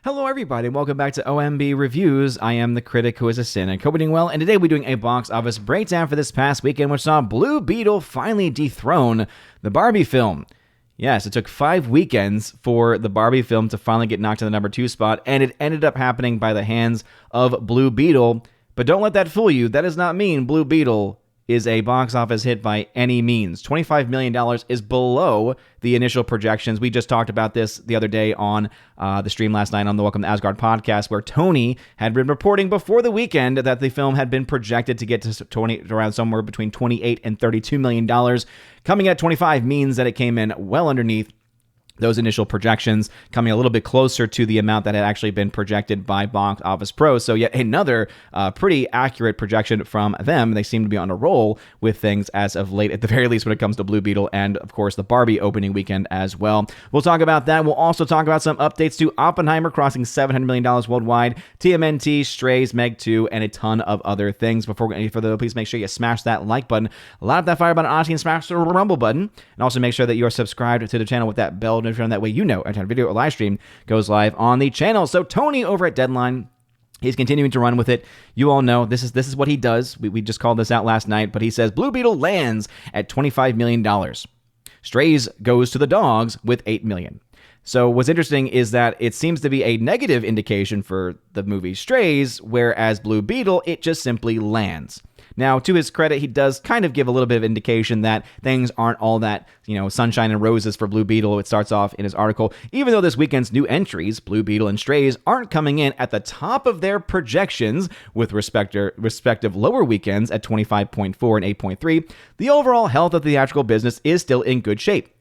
Hello everybody, and welcome back to OMB Reviews. I am the critic who is a sin and coping well, and today we're doing a box office breakdown for this past weekend, which saw Blue Beetle finally dethrone the Barbie film. Yes, it took 5 weekends for the Barbie film to finally get knocked to the number 2 spot, and it ended up happening by the hands of Blue Beetle. But don't let that fool you. That does not mean Blue Beetle is a box office hit by any means. $25 million is below the initial projections. We just talked about this the other day on the stream last night on the Welcome to Asgard podcast, where Tony had been reporting before the weekend that the film had been projected to get to around somewhere between $28 and $32 million. Coming at 25 means that it came in well underneath those initial projections, coming a little bit closer to the amount that had actually been projected by Box Office Pro. So yet another pretty accurate projection from them. They seem to be on a roll with things as of late, at the very least when it comes to Blue Beetle and, of course, the Barbie opening weekend as well. We'll talk about that. We'll also talk about some updates to Oppenheimer crossing $700 million worldwide, TMNT, Strays, Meg 2, and a ton of other things. Before we go any further, please make sure you smash that like button, light up that fire button, and smash the rumble button, and also make sure that you're subscribed to the channel with that bell notification. That way you know every time a video or live stream goes live on the channel. So Tony over at Deadline, he's continuing to run with it. You all know this is what he does. We just called this out last night, but he says Blue Beetle lands at $25 million. Strays goes to the dogs with $8 million. So what's interesting is that it seems to be a negative indication for the movie Strays, whereas Blue Beetle, it just simply lands. Now, to his credit, he does kind of give a little bit of indication that things aren't all that, sunshine and roses for Blue Beetle. It starts off in his article. Even though this weekend's new entries, Blue Beetle and Strays, aren't coming in at the top of their projections with respective lower weekends at 25.4 and 8.3, the overall health of the theatrical business is still in good shape.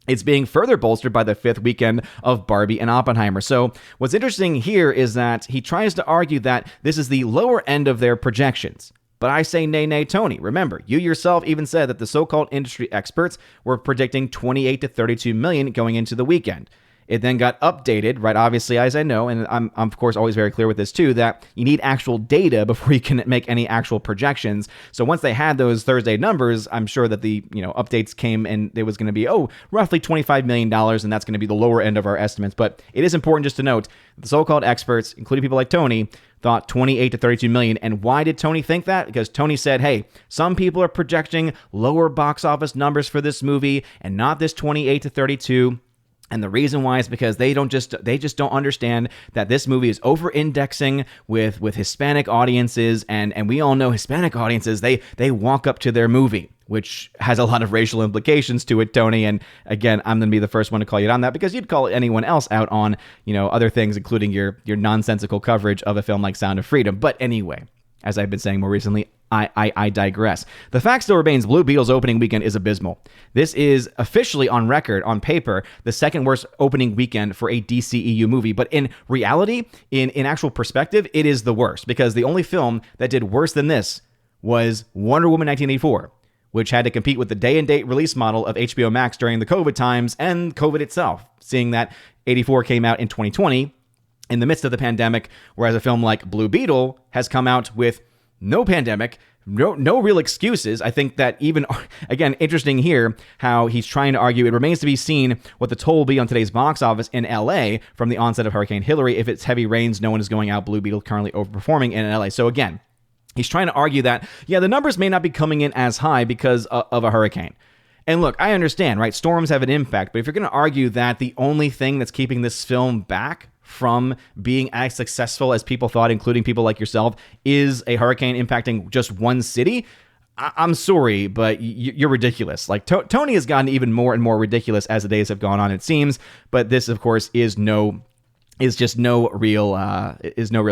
It's being further bolstered by the 5th weekend of Barbie and Oppenheimer. So what's interesting here is that he tries to argue that this is the lower end of their projections. But I say nay, Tony. Remember, you yourself even said that the so-called industry experts were predicting 28 to 32 million going into the weekend. It then got updated, right? Obviously, as I know, and I'm of course always very clear with this too, that you need actual data before you can make any actual projections. So once they had those Thursday numbers, I'm sure that the updates came and it was going to be roughly $25 million, and that's going to be the lower end of our estimates. But it is important just to note the so-called experts, including people like Tony, thought 28 to 32 million. And why did Tony think that? Because Tony said, hey, some people are projecting lower box office numbers for this movie and not this 28 to 32. And the reason why is because they just don't understand that this movie is over-indexing with Hispanic audiences, and we all know Hispanic audiences, they walk up to their movie, which has a lot of racial implications to it, Tony. And again, I'm going to be the first one to call you out on that, because you'd call anyone else out on, other things, including your nonsensical coverage of a film like Sound of Freedom. But anyway, as I've been saying more recently, I digress. The fact still remains, Blue Beetle's opening weekend is abysmal. This is officially on record, on paper, the second worst opening weekend for a DCEU movie. But in reality, in actual perspective, it is the worst, because the only film that did worse than this was Wonder Woman 1984, which had to compete with the day-and-date release model of HBO Max during the COVID times and COVID itself, seeing that 84 came out in 2020 in the midst of the pandemic, whereas a film like Blue Beetle has come out with no pandemic, no real excuses. I think that even, again, interesting here how he's trying to argue it remains to be seen what the toll will be on today's box office in LA from the onset of Hurricane Hillary. If it's heavy rains, no one is going out. Blue Beetle currently overperforming in LA. So again, he's trying to argue that, the numbers may not be coming in as high because of a hurricane. And look, I understand, right? Storms have an impact, but if you're going to argue that the only thing that's keeping this film back from being as successful as people thought, including people like yourself, is a hurricane impacting just one city, I'm sorry, but you're ridiculous. Like Tony has gotten even more and more ridiculous as the days have gone on, it seems. But this, of course, is no real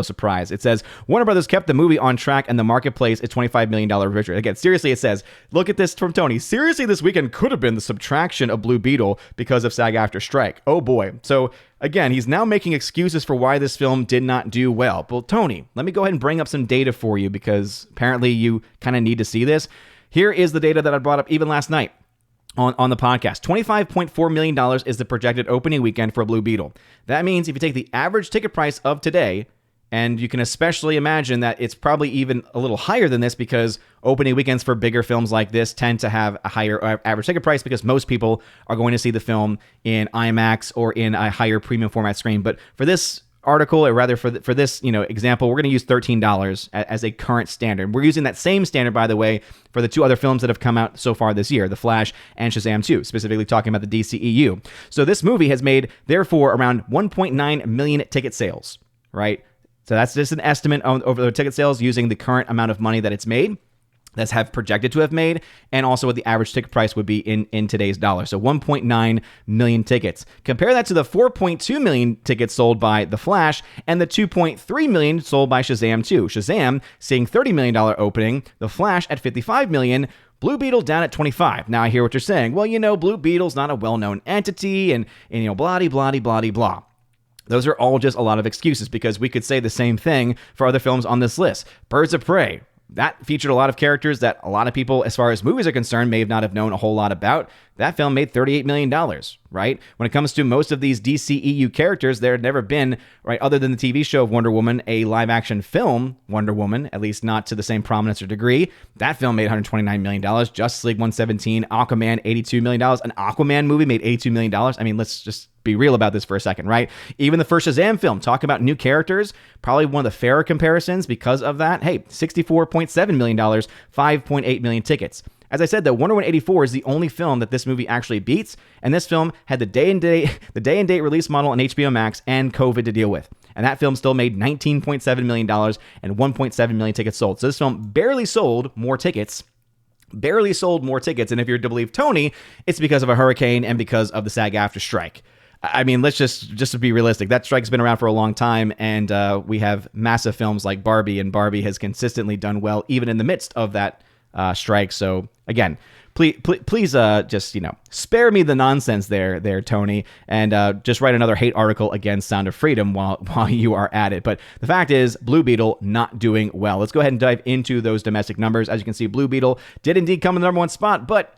surprise. It says Warner Brothers kept the movie on track and the marketplace at $25 million richer. Again, seriously, it says, look at this from Tony. Seriously, this weekend could have been the subtraction of Blue Beetle because of SAG-AFTRA strike. Oh boy. So again, he's now making excuses for why this film did not do well. Well, Tony, let me go ahead and bring up some data for you, because apparently you kind of need to see this. Here is the data that I brought up even last night on the podcast. $25.4 million is the projected opening weekend for Blue Beetle. That means if you take the average ticket price of today, and you can especially imagine that it's probably even a little higher than this, because opening weekends for bigger films like this tend to have a higher average ticket price, because most people are going to see the film in IMAX or in a higher premium format screen. But for this article, or rather for this example, we're going to use $13 as a current standard. We're using that same standard, by the way, for the two other films that have come out so far this year, The Flash and Shazam 2, specifically talking about the DCEU. So this movie has made, therefore, around 1.9 million ticket sales, right? So that's just an estimate over the ticket sales using the current amount of money that it's made, that's have projected to have made, and also what the average ticket price would be in today's dollar. So 1.9 million tickets. Compare that to the 4.2 million tickets sold by The Flash and the 2.3 million sold by Shazam 2. Shazam seeing $30 million opening, The Flash at $55 million, Blue Beetle down at 25. Now I hear what you're saying. Well, Blue Beetle's not a well-known entity and blah, blah, blah, blah. Those are all just a lot of excuses, because we could say the same thing for other films on this list. Birds of Prey. That featured a lot of characters that a lot of people, as far as movies are concerned, may not have known a whole lot about. That film made $38 million, right? When it comes to most of these DCEU characters, there had never been, right, other than the TV show of Wonder Woman, a live-action film, Wonder Woman, at least not to the same prominence or degree. That film made $129 million. Justice League 117, Aquaman, $82 million. An Aquaman movie made $82 million. I mean, let's just be real about this for a second, right? Even the first Shazam film, talk about new characters, probably one of the fairer comparisons because of that. Hey, $64.7 million, 5.8 million tickets. As I said, though, Wonder Woman 84 is the only film that this movie actually beats, and this film had the day and date release model on HBO Max and COVID to deal with. And that film still made $19.7 million and 1.7 million tickets sold. So this film barely sold more tickets. And if you're to believe Tony, it's because of a hurricane and because of the SAG-AFTRA strike. I mean, let's just to be realistic, that strike's been around for a long time, and we have massive films like Barbie, and Barbie has consistently done well even in the midst of that strike. So again, please just spare me the nonsense there, Tony, and just write another hate article against Sound of Freedom while you are at it. But the fact is, Blue Beetle not doing well. Let's go ahead and dive into those domestic numbers. As you can see, Blue Beetle did indeed come in the number one spot, but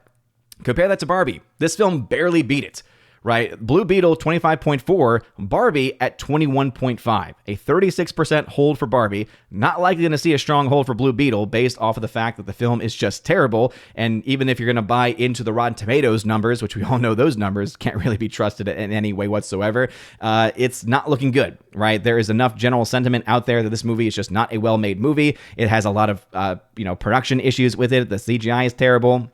compare that to Barbie. This film barely beat it. Right? Blue Beetle, 25.4, Barbie at 21.5. A 36% hold for Barbie. Not likely going to see a strong hold for Blue Beetle based off of the fact that the film is just terrible. And even if you're going to buy into the Rotten Tomatoes numbers, which we all know those numbers can't really be trusted in any way whatsoever, it's not looking good, right? There is enough general sentiment out there that this movie is just not a well-made movie. It has a lot of, production issues with it. The CGI is terrible.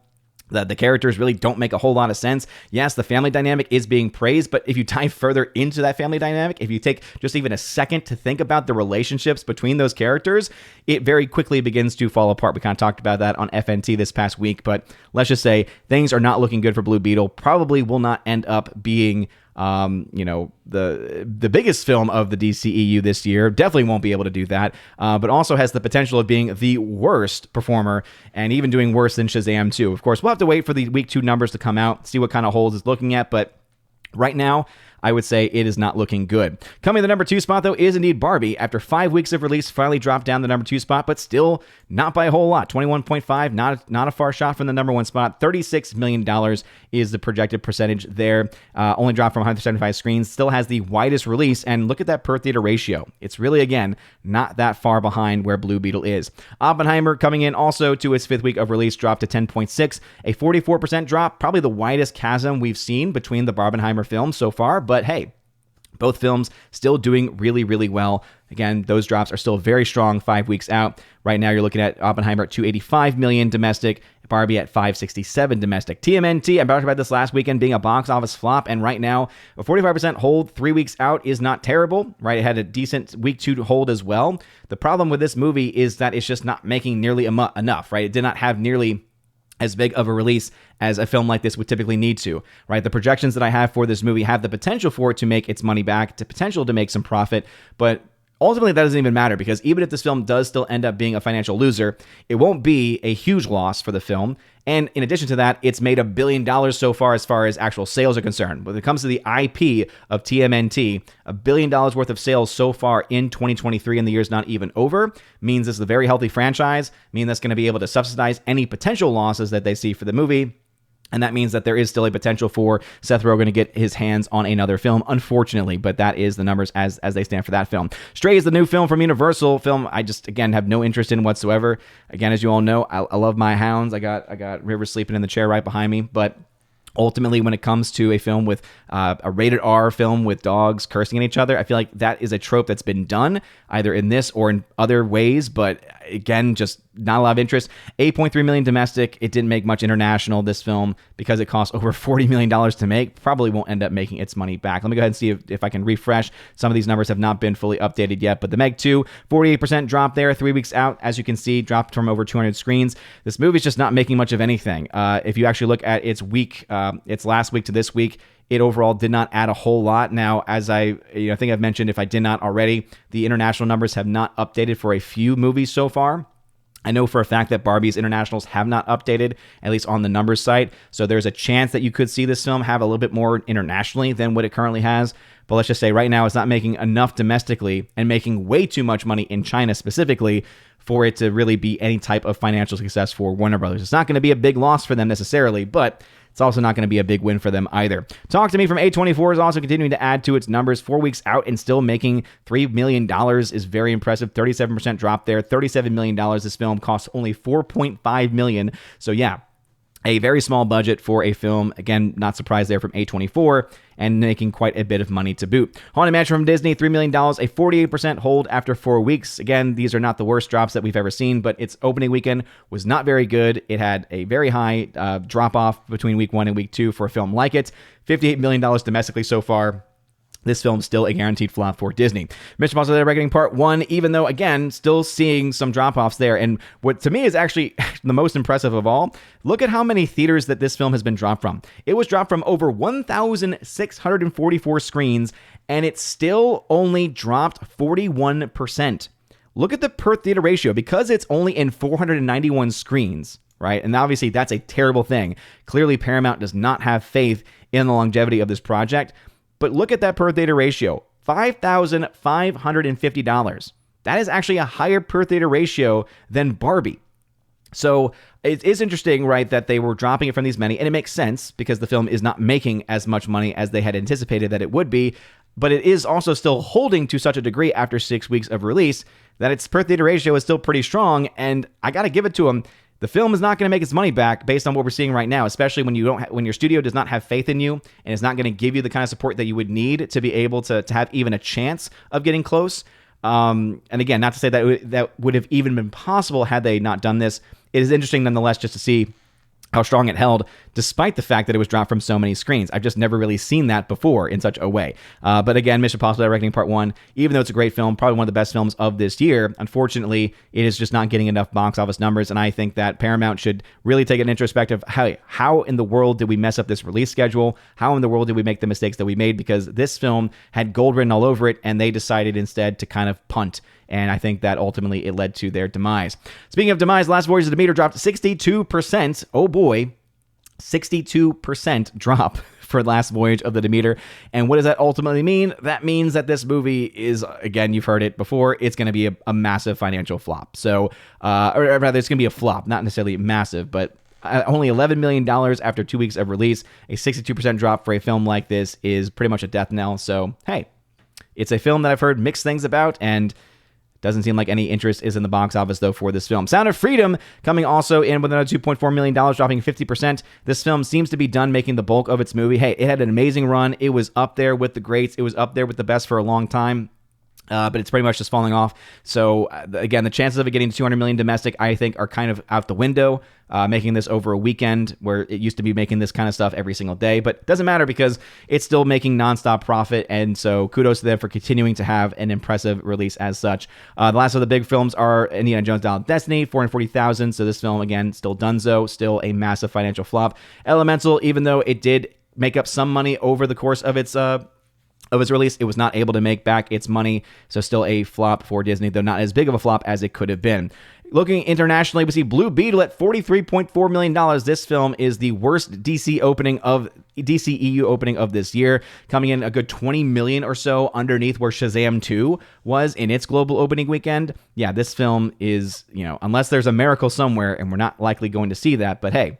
The characters really don't make a whole lot of sense. Yes, the family dynamic is being praised, but if you dive further into that family dynamic, if you take just even a second to think about the relationships between those characters, it very quickly begins to fall apart. We kind of talked about that on FNT this past week, but let's just say things are not looking good for Blue Beetle. Probably will not end up being the biggest film of the DCEU this year. Definitely won't be able to do that, but also has the potential of being the worst performer and even doing worse than Shazam 2. Of course, we'll have to wait for the week 2 numbers to come out, see what kind of holds it's looking at, but right now, I would say it is not looking good. Coming to the number 2 spot, though, is indeed Barbie. After 5 weeks of release, finally dropped down the number 2 spot, but still not by a whole lot. 21.5, not a far shot from the number 1 spot. $36 million is the projected percentage there. Only dropped from 175 screens. Still has the widest release, and look at that per theater ratio. It's really, again, not that far behind where Blue Beetle is. Oppenheimer coming in also to its 5th week of release, dropped to 10.6, a 44% drop, probably the widest chasm we've seen between the Barbenheimer films so far, but hey, both films still doing really, really well. Again, those drops are still very strong 5 weeks out. Right now, you're looking at Oppenheimer at $285 million domestic, Barbie at $567 domestic. TMNT, I talked about this last weekend being a box office flop, and right now, a 45% hold 3 weeks out is not terrible, right? It had a decent week 2 hold as well. The problem with this movie is that it's just not making nearly enough, right? It did not have nearly as big of a release as a film like this would typically need to, right? The projections that I have for this movie have the potential for it to make its money back, the potential to make some profit, but ultimately that doesn't even matter, because even if this film does still end up being a financial loser, it won't be a huge loss for the film. And in addition to that, it's made $1 billion so far as actual sales are concerned. When it comes to the IP of TMNT, $1 billion worth of sales so far in 2023, and the year's not even over, means this is a very healthy franchise, means that's going to be able to subsidize any potential losses that they see for the movie. And that means that there is still a potential for Seth Rogen to get his hands on another film, unfortunately. But that is the numbers as they stand for that film. Stray is the new film from Universal. Film I just, again, have no interest in whatsoever. Again, as you all know, I love my hounds. I got River sleeping in the chair right behind me. But Ultimately, when it comes to a film with a rated R film with dogs cursing at each other, I feel like that is a trope that's been done either in this or in other ways. But again, just not a lot of interest. 8.3 million domestic. It didn't make much international, this film, because it cost over $40 million to make. Probably won't end up making its money back. Let me go ahead and see if I can refresh. Some of these numbers have not been fully updated yet, but The Meg 2, 48% drop there, 3 weeks out. As you can see, dropped from over 200 screens. This movie's just not making much of anything. If you actually look at its last week to this week, it overall did not add a whole lot. Now, as I think I've mentioned, if I did not already, the international numbers have not updated for a few movies so far. I know for a fact that Barbie's internationals have not updated, at least on the numbers site. So there's a chance that you could see this film have a little bit more internationally than what it currently has. But let's just say right now it's not making enough domestically and making way too much money in China specifically for it to really be any type of financial success for Warner Brothers. It's not going to be a big loss for them necessarily, but it's also not going to be a big win for them either. Talk to Me from A24 is also continuing to add to its numbers. 4 weeks out and still making $3 million is very impressive. 37% drop there. $37 million. This film costs only $4.5 million. So yeah, a very small budget for a film. Again, not surprised there from A24, and making quite a bit of money to boot. Haunted Mansion from Disney, $3 million, a 48% hold after 4 weeks. Again, these are not the worst drops that we've ever seen, but its opening weekend was not very good. It had a very high drop-off between week 1 and week 2 for a film like it. $58 million domestically so far. This film's still a guaranteed flop for Disney. Mission Impossible: Dead Reckoning Part 1, even though, again, still seeing some drop-offs there. And what to me is actually the most impressive of all, look at how many theaters that this film has been dropped from. It was dropped from over 1,644 screens, and it still only dropped 41%. Look at the per-theater ratio. Because it's only in 491 screens, right? And obviously, that's a terrible thing. Clearly, Paramount does not have faith in the longevity of this project. But look at that per theater ratio, $5,550. That is actually a higher per theater ratio than Barbie. So it is interesting, right, that they were dropping it from these many, and it makes sense because the film is not making as much money as they had anticipated that it would be, but it is also still holding to such a degree after 6 weeks of release that its per theater ratio is still pretty strong, and I got to give it to them. The film is not going to make its money back based on what we're seeing right now, especially when when your studio does not have faith in you and is not going to give you the kind of support that you would need to be able to have even a chance of getting close. And again, not to say that that would have even been possible had they not done this. It is interesting nonetheless just to see how strong it held, despite the fact that it was dropped from so many screens. I've just never really seen that before in such a way. But again, Mission Impossible: Dead Reckoning Part 1, even though it's a great film, probably one of the best films of this year, unfortunately, it is just not getting enough box office numbers, and I think that Paramount should really take an introspective, how in the world did we mess up this release schedule? How in the world did we make the mistakes that we made? Because this film had gold written all over it, and they decided instead to kind of punt. And I think that ultimately it led to their demise. Speaking of demise, Last Voyage of the Demeter dropped 62%. Oh boy, 62% drop for Last Voyage of the Demeter. And what does that ultimately mean? That means that this movie is, again, you've heard it before, it's going to be a massive financial flop. So, or rather, it's going to be a flop, not necessarily massive, but only $11 million after 2 weeks of release. A 62% drop for a film like this is pretty much a death knell. So, hey, it's a film that I've heard mixed things about, and doesn't seem like any interest is in the box office, though, for this film. Sound of Freedom coming also in with another $2.4 million, dropping 50%. This film seems to be done making the bulk of its movie. Hey, it had an amazing run. It was up there with the greats. It was up there with the best for a long time. But it's pretty much just falling off. So, again, the chances of it getting to 200 million domestic, I think, are kind of out the window, making this over a weekend where it used to be making this kind of stuff every single day. But it doesn't matter because it's still making nonstop profit. And so kudos to them for continuing to have an impressive release as such. The last of the big films are Indiana Jones Dial of Destiny, 440,000. So this film, again, still donezo, still a massive financial flop. Elemental, even though it did make up some money over the course of its release, it was not able to make back its money, so still a flop for Disney, though not as big of a flop as it could have been. Looking internationally, we see Blue Beetle at $43.4 million. This film is the worst DCEU opening of this year, coming in a good 20 million or so underneath where Shazam 2 was in its global opening weekend. Yeah, this film is, unless there's a miracle somewhere, and we're not likely going to see that, but hey,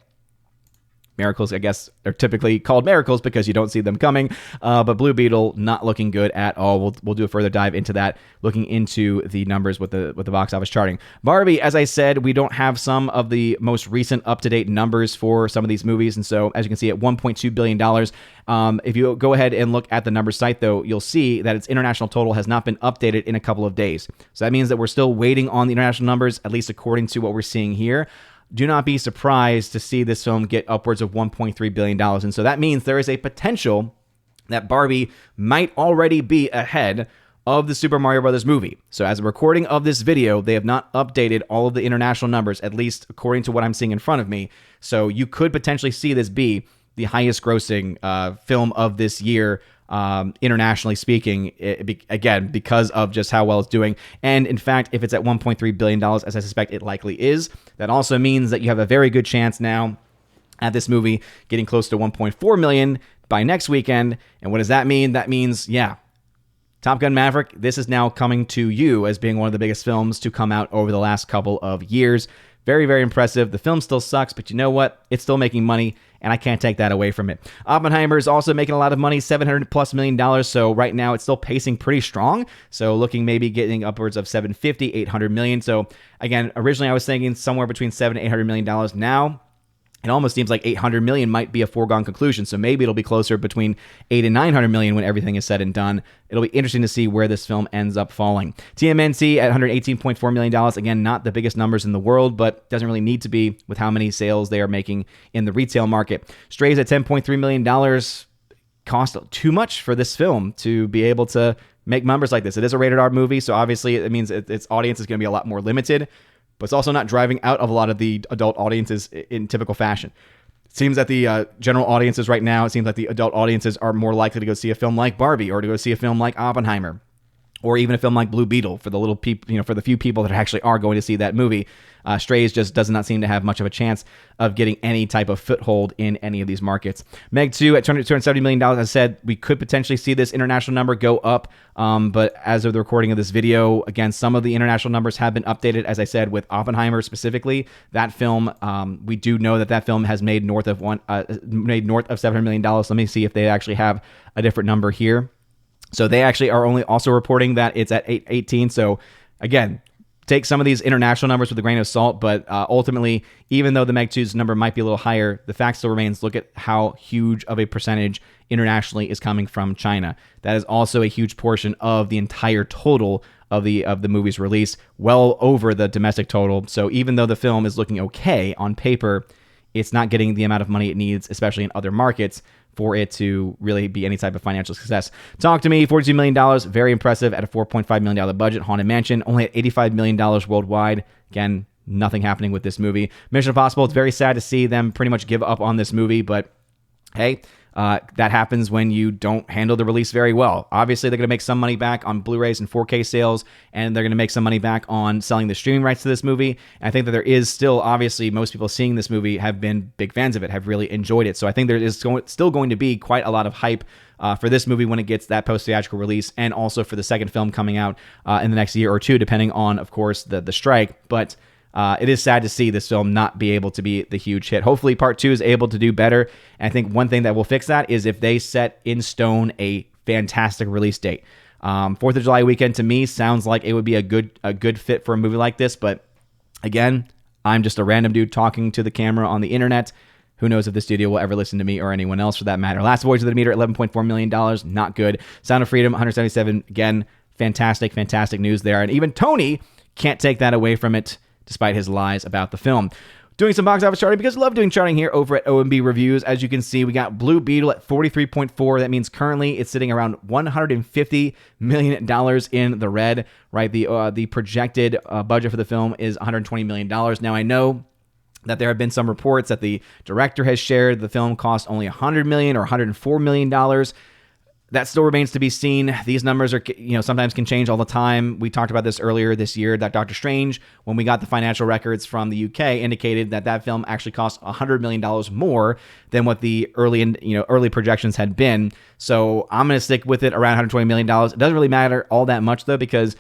Miracles, I guess, are typically called miracles because you don't see them coming. But Blue Beetle not looking good at all. We'll do a further dive into that, looking into the numbers with the box office charting. Barbie, as I said, we don't have some of the most recent up-to-date numbers for some of these movies. And so, as you can see, at $1.2 billion, if you go ahead and look at the numbers site, though, you'll see that its international total has not been updated in a couple of days. So that means that we're still waiting on the international numbers, at least according to what we're seeing here. Do not be surprised to see this film get upwards of $1.3 billion. And so that means there is a potential that Barbie might already be ahead of the Super Mario Brothers movie. So as a recording of this video, they have not updated all of the international numbers, at least according to what I'm seeing in front of me. So you could potentially see this be the highest grossing film of this year, internationally speaking, again, because of just how well it's doing. And in fact, if it's at $1.3 billion, as I suspect it likely is, that also means that you have a very good chance now at this movie getting close to 1.4 million by next weekend. And what does that mean? That means, yeah, Top Gun Maverick, this is now coming to you as being one of the biggest films to come out over the last couple of years. Very, very impressive. The film still sucks, but you know what? It's still making money, and I can't take that away from it. Oppenheimer is also making a lot of money, $700+ million. So right now it's still pacing pretty strong. So looking maybe getting upwards of 750, 800 million. So again, originally I was thinking somewhere between $700 to $800 million. Now it almost seems like 800 million might be a foregone conclusion. So maybe it'll be closer between 800 and 900 million when everything is said and done. It'll be interesting to see where this film ends up falling. TMNT at $118.4 million. Again, not the biggest numbers in the world, but doesn't really need to be with how many sales they are making in the retail market. Strays at $10.3 million. Cost too much for this film to be able to make numbers like this. It is a rated R movie, so obviously it means its audience is going to be a lot more limited. But it's also not driving out of a lot of the adult audiences in typical fashion. It seems that the general audiences right now, it seems like the adult audiences are more likely to go see a film like Barbie or to go see a film like Oppenheimer or even a film like Blue Beetle for the little people, for the few people that actually are going to see that movie. Strays just does not seem to have much of a chance of getting any type of foothold in any of these markets. Meg 2 at $270 million. As I said, we could potentially see this international number go up, but as of the recording of this video, again, some of the international numbers have been updated. As I said, with Oppenheimer specifically, that film, we do know that film has made north of $700 million. Let me see if they actually have a different number here. So they actually are only also reporting that it's at 818. So again, take some of these international numbers with a grain of salt, but ultimately, even though the Meg 2's number might be a little higher, the fact still remains, look at how huge of a percentage internationally is coming from China. That is also a huge portion of the entire total of the movie's release, well over the domestic total. So even though the film is looking okay on paper, it's not getting the amount of money it needs, especially in other markets, for it to really be any type of financial success. Talk to Me, $42 million, very impressive at a $4.5 million budget. Haunted Mansion, only at $85 million worldwide. Again, nothing happening with this movie. Mission Impossible, it's very sad to see them pretty much give up on this movie, but hey, that happens when you don't handle the release very well. Obviously, they're going to make some money back on Blu-rays and 4K sales, and they're going to make some money back on selling the streaming rights to this movie. And I think that there is still, obviously, most people seeing this movie have been big fans of it, have really enjoyed it. So I think there is still going to be quite a lot of hype for this movie when it gets that post-theatrical release, and also for the second film coming out in the next year or two, depending on, of course, the strike. But it is sad to see this film not be able to be the huge hit. Hopefully Part 2 is able to do better. And I think one thing that will fix that is if they set in stone a fantastic release date. 4th of July weekend to me sounds like it would be a good fit for a movie like this. But again, I'm just a random dude talking to the camera on the internet. Who knows if the studio will ever listen to me or anyone else for that matter. Last Voyage of the Demeter, $11.4 million. Not good. Sound of Freedom, $177. Again, fantastic news there. And even Tony can't take that away from it, despite his lies about the film. Doing some box office charting because I love doing charting here over at OMB Reviews. As you can see, we got Blue Beetle at 43.4. That means currently it's sitting around $150 million in the red, right? The projected budget for the film is $120 million. Now, I know that there have been some reports that the director has shared the film cost only $100 million or $104 million. That still remains to be seen. These numbers are, sometimes can change all the time. We talked about this earlier this year that Doctor Strange, when we got the financial records from the UK, indicated that film actually cost $100 million more than what the early projections had been. So I'm going to stick with it around $120 million. It doesn't really matter all that much though, because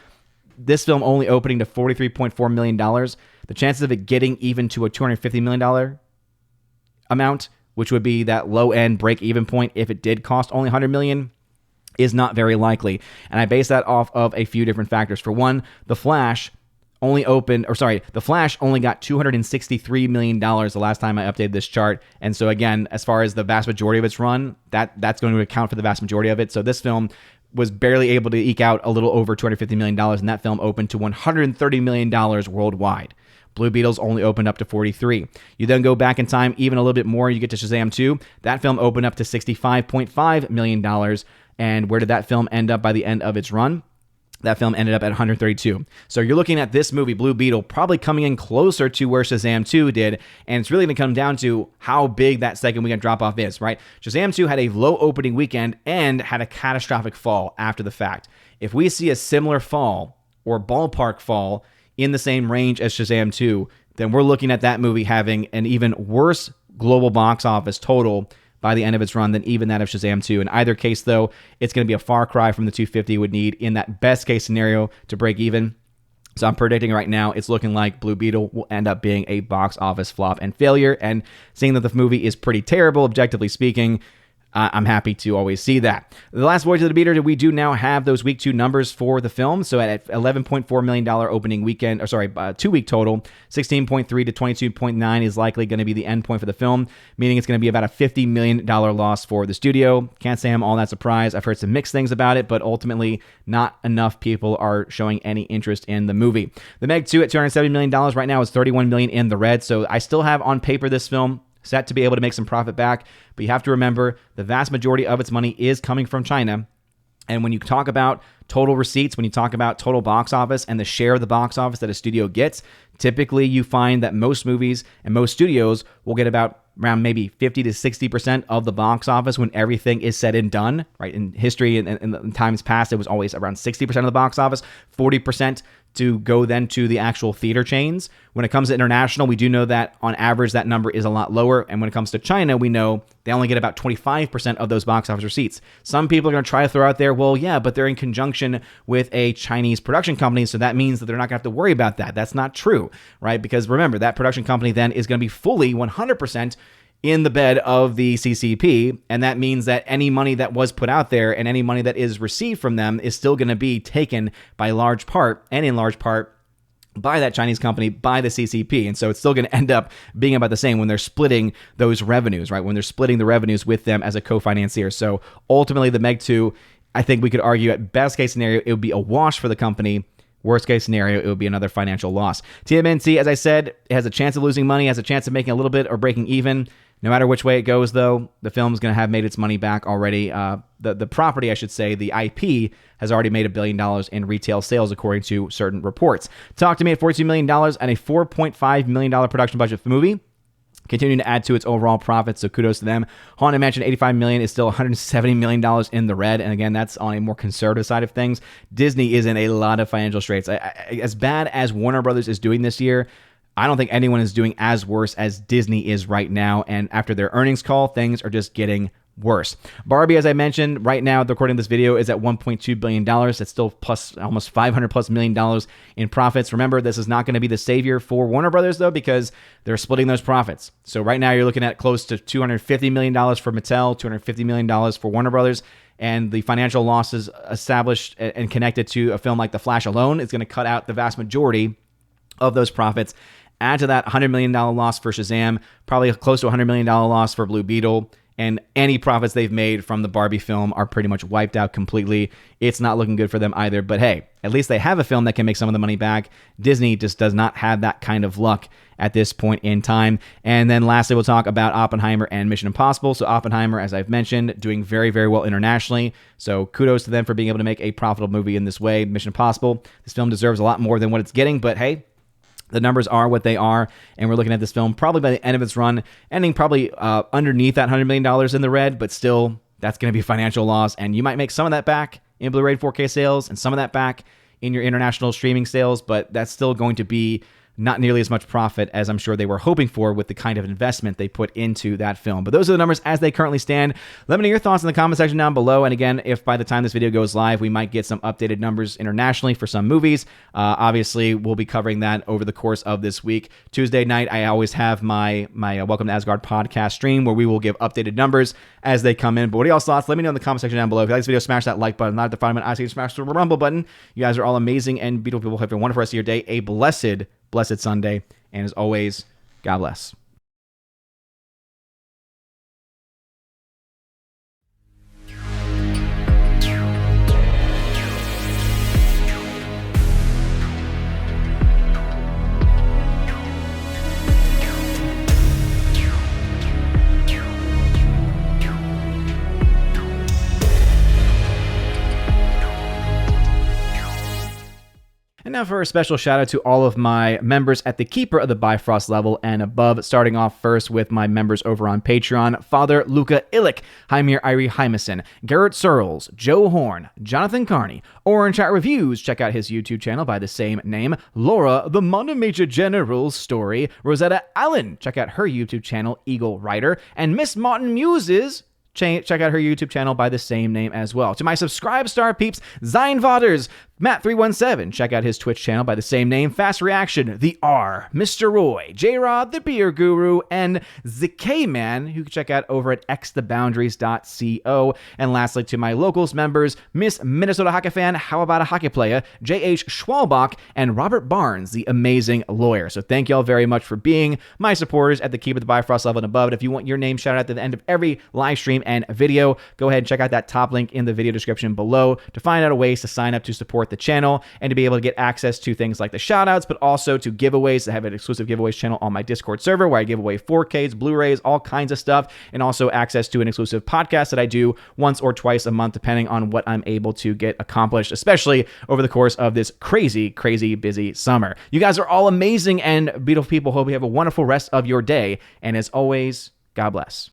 this film only opening to $43.4 million, the chances of it getting even to a $250 million amount which would be that low-end break-even point if it did cost only $100 million, is not very likely. And I base that off of a few different factors. For one, The Flash only got $263 million the last time I updated this chart. And so again, as far as the vast majority of its run, that's going to account for the vast majority of it. So this film was barely able to eke out a little over $250 million, and that film opened to $130 million worldwide. Blue Beetle's only opened up to 43. You then go back in time even a little bit more, you get to Shazam 2. That film opened up to $65.5 million. And where did that film end up by the end of its run? That film ended up at 132. So you're looking at this movie, Blue Beetle, probably coming in closer to where Shazam 2 did, and it's really going to come down to how big that second weekend drop-off is, right? Shazam 2 had a low opening weekend and had a catastrophic fall after the fact. If we see a similar fall or ballpark fall in the same range as Shazam 2, then we're looking at that movie having an even worse global box office total by the end of its run than even that of Shazam 2. In either case, though, it's going to be a far cry from the 250 it would need in that best case scenario to break even. So I'm predicting right now it's looking like Blue Beetle will end up being a box office flop and failure. And seeing that the movie is pretty terrible, objectively speaking, I'm happy to always see that. The last voyage of the beater, we do now have those week 2 numbers for the film. So at $11.4 million opening weekend, 2-week total, 16.3 to 22.9 is likely going to be the end point for the film, meaning it's going to be about a $50 million loss for the studio. Can't say I'm all that surprised. I've heard some mixed things about it, but ultimately not enough people are showing any interest in the movie. The Meg 2 at $270 million right now is $31 million in the red. So I still have on paper this film set to be able to make some profit back. But you have to remember the vast majority of its money is coming from China. And when you talk about total receipts, when you talk about total box office and the share of the box office that a studio gets, typically you find that most movies and most studios will get about around maybe 50 to 60% of the box office when everything is said and done, right? In history and in times past, it was always around 60% of the box office, 40% to go then to the actual theater chains. When it comes to international, we do know that on average that number is a lot lower. And when it comes to China, we know they only get about 25% of those box office receipts. Some people are going to try to throw out there, well, yeah, but they're in conjunction with a Chinese production company, so that means that they're not going to have to worry about that. That's not true, right? Because remember, that production company then is going to be fully 100% in the bed of the CCP, and that means that any money that was put out there and any money that is received from them is still going to be taken by large part, and in large part, by that Chinese company, by the CCP. And so it's still going to end up being about the same when they're splitting those revenues, right? When they're splitting the revenues with them as a co-financier. So ultimately, the Meg 2, I think we could argue at best case scenario, it would be a wash for the company. Worst case scenario, it would be another financial loss. TMNT, as I said, it has a chance of losing money, has a chance of making a little bit or breaking even. No matter which way it goes, though, the film's going to have made its money back already. The property, I should say, the IP, has already made $1 billion in retail sales, according to certain reports. Talk to Me at $42 million and a $4.5 million production budget for the movie, continuing to add to its overall profits, so kudos to them. Haunted Mansion, $85 million, is still $170 million in the red, and again, that's on a more conservative side of things. Disney is in a lot of financial straits. As bad as Warner Brothers is doing this year, I don't think anyone is doing as worse as Disney is right now, and after their earnings call, things are just getting worse. Barbie, as I mentioned, right now, the recording of this video is at $1.2 billion. That's still plus almost $500+ million in profits. Remember, this is not going to be the savior for Warner Brothers, though, because they're splitting those profits. So right now, you're looking at close to $250 million for Mattel, $250 million for Warner Brothers, and the financial losses established and connected to a film like The Flash alone is going to cut out the vast majority of those profits. Add to that $100 million loss for Shazam, probably close to $100 million loss for Blue Beetle, and any profits they've made from the Barbie film are pretty much wiped out completely. It's not looking good for them either, but hey, at least they have a film that can make some of the money back. Disney just does not have that kind of luck at this point in time. And then lastly, we'll talk about Oppenheimer and Mission Impossible. So Oppenheimer, as I've mentioned, doing very, very well internationally. So kudos to them for being able to make a profitable movie in this way. Mission Impossible, this film deserves a lot more than what it's getting, but hey, the numbers are what they are, and we're looking at this film probably by the end of its run, ending probably underneath that $100 million in the red, but still, that's going to be a financial loss, and you might make some of that back in Blu-ray 4K sales and some of that back in your international streaming sales, but that's still going to be not nearly as much profit as I'm sure they were hoping for with the kind of investment they put into that film. But those are the numbers as they currently stand. Let me know your thoughts in the comment section down below. And again, if by the time this video goes live, we might get some updated numbers internationally for some movies. Obviously, we'll be covering that over the course of this week. Tuesday night, I always have my Welcome to Asgard podcast stream where we will give updated numbers as they come in. But what are y'all's thoughts? Let me know in the comment section down below. If you like this video, smash that like button. Not at the bottom, I say smash the rumble button. You guys are all amazing and beautiful people. Have a wonderful rest of your day. A blessed Sunday. And as always, God bless. And now for a special shout out to all of my members at the Keeper of the Bifrost level and above, starting off first with my members over on Patreon: Father Luca Illich, Heimir Irie Hymason, Garrett Searles, Joe Horn, Jonathan Carney, Orange Hat Reviews, check out his YouTube channel by the same name, Laura, the Monomator General's Story, Rosetta Allen, check out her YouTube channel, Eagle Rider, and Miss Martin Muses, check out her YouTube channel by the same name as well. To my Subscribe Star peeps, Zion Voders, Matt317, check out his Twitch channel by the same name, Fast Reaction, The R, Mr. Roy, J-Rod, The Beer Guru, and ZK Man, who you can check out over at xtheboundaries.co. And lastly, to my locals members, Miss Minnesota Hockey Fan, How About a Hockey Player, J.H. Schwalbach, and Robert Barnes, the amazing lawyer. So thank y'all very much for being my supporters at the Keep of the Bifrost level and above. And if you want your name shouted out at the end of every live stream and video, go ahead and check out that top link in the video description below to find out ways to sign up to support the channel and to be able to get access to things like the shoutouts, but also to giveaways. I have an exclusive giveaways channel on my Discord server where I give away 4Ks, Blu-rays, all kinds of stuff, and also access to an exclusive podcast that I do once or twice a month, depending on what I'm able to get accomplished, especially over the course of this crazy, crazy busy summer. You guys are all amazing and beautiful people. Hope you have a wonderful rest of your day. And as always, God bless.